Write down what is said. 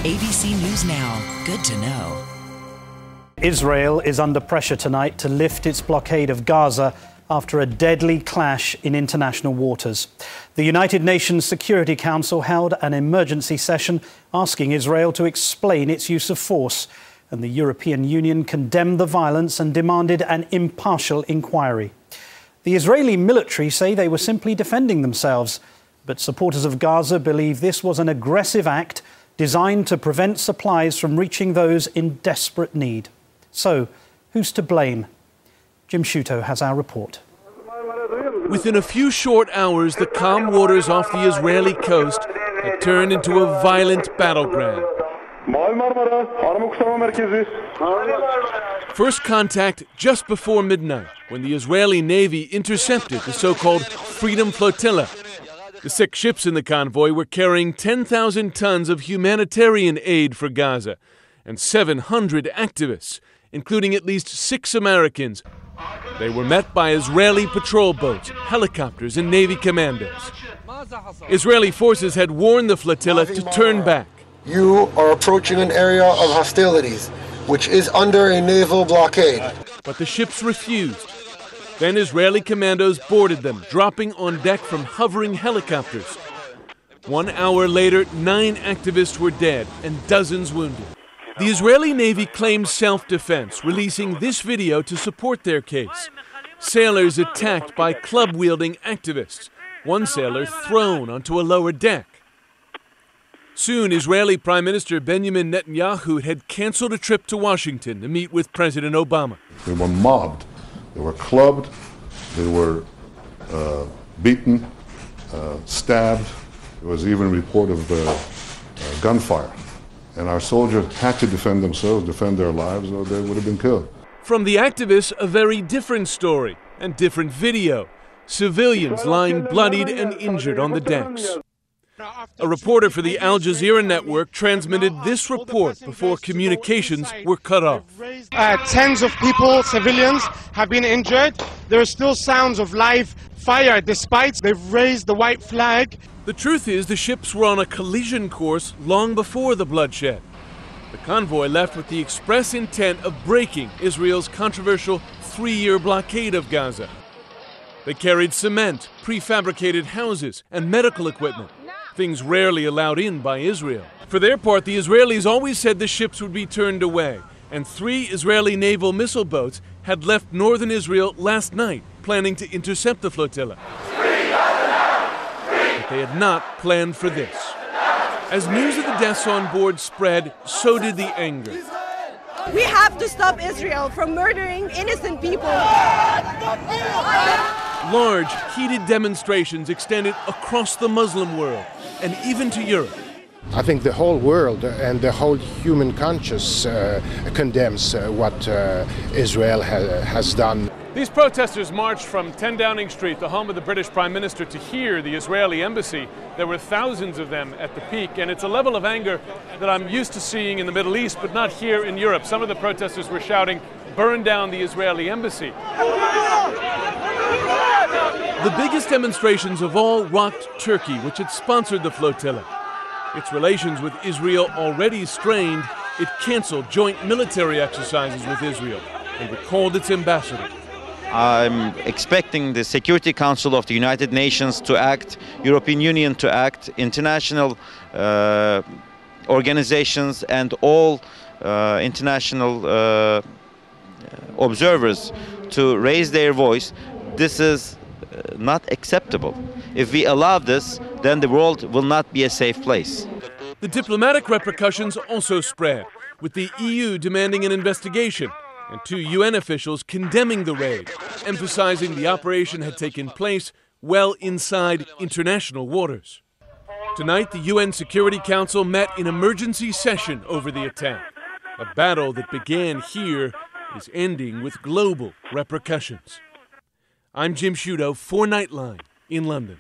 ABC News Now. Good to know. Israel is under pressure tonight to lift its blockade of Gaza after a deadly clash in international waters. The United Nations Security Council held an emergency session asking Israel to explain its use of force, and the European Union condemned the violence and demanded an impartial inquiry. The Israeli military say they were simply defending themselves, but supporters of Gaza believe this was an aggressive act designed to prevent supplies from reaching those in desperate need. So, who's to blame? Jim Sciutto has our report. Within a few short hours, the calm waters off the Israeli coast had turned into a violent battleground. First contact just before midnight, when the Israeli Navy intercepted the so-called Freedom Flotilla. The 6 ships in the convoy were carrying 10,000 tons of humanitarian aid for Gaza and 700 activists, including at least 6 Americans. They were met by Israeli patrol boats, helicopters, and Navy commandos. Israeli forces had warned the flotilla to turn back. You are approaching an area of hostilities, which is under a naval blockade. But the ships refused. Then Israeli commandos boarded them, dropping on deck from hovering helicopters. 1 hour later, 9 activists were dead and dozens wounded. The Israeli Navy claimed self-defense, releasing this video to support their case. Sailors attacked by club-wielding activists. One sailor thrown onto a lower deck. Soon, Israeli Prime Minister Benjamin Netanyahu had canceled a trip to Washington to meet with President Obama. They were mobbed. They were clubbed, they were beaten, stabbed. There was even a report of gunfire. And our soldiers had to defend themselves, defend their lives, or they would have been killed. From the activists, a very different story and different video. Civilians lying bloodied and injured on the decks. A reporter for the Al Jazeera network transmitted this report before communications were cut off. Tens of people, civilians, have been injured. There are still sounds of live fire despite they've raised the white flag. The truth is the ships were on a collision course long before the bloodshed. The convoy left with the express intent of breaking Israel's controversial 3-year blockade of Gaza. They carried cement, prefabricated houses, and medical equipment. Things rarely allowed in by Israel. For their part, the Israelis always said the ships would be turned away, and 3 Israeli naval missile boats had left northern Israel last night, planning to intercept the flotilla. But they had not planned for this. As news of the deaths on board spread, so did the anger. We have to stop Israel from murdering innocent people. Large, heated demonstrations extended across the Muslim world and even to Europe. I think the whole world and the whole human conscience condemns what Israel has done. These protesters marched from 10 Downing Street, the home of the British Prime Minister, to here, the Israeli embassy. There were thousands of them at the peak, and it's a level of anger that I'm used to seeing in the Middle East, but not here in Europe. Some of the protesters were shouting, "Burn down the Israeli embassy." The biggest demonstrations of all rocked Turkey, which had sponsored the flotilla. Its relations with Israel already strained, it canceled joint military exercises with Israel and recalled its ambassador. I'm expecting the Security Council of the United Nations to act, European Union to act, international organizations and all international observers to raise their voice. This is not acceptable. If we allow this, then the world will not be a safe place. The diplomatic repercussions also spread, with the EU demanding an investigation and 2 UN officials condemning the raid, emphasizing the operation had taken place well inside international waters. Tonight, the UN Security Council met in emergency session over the attack. A battle that began here is ending with global repercussions. I'm Jim Sciutto for Nightline in London.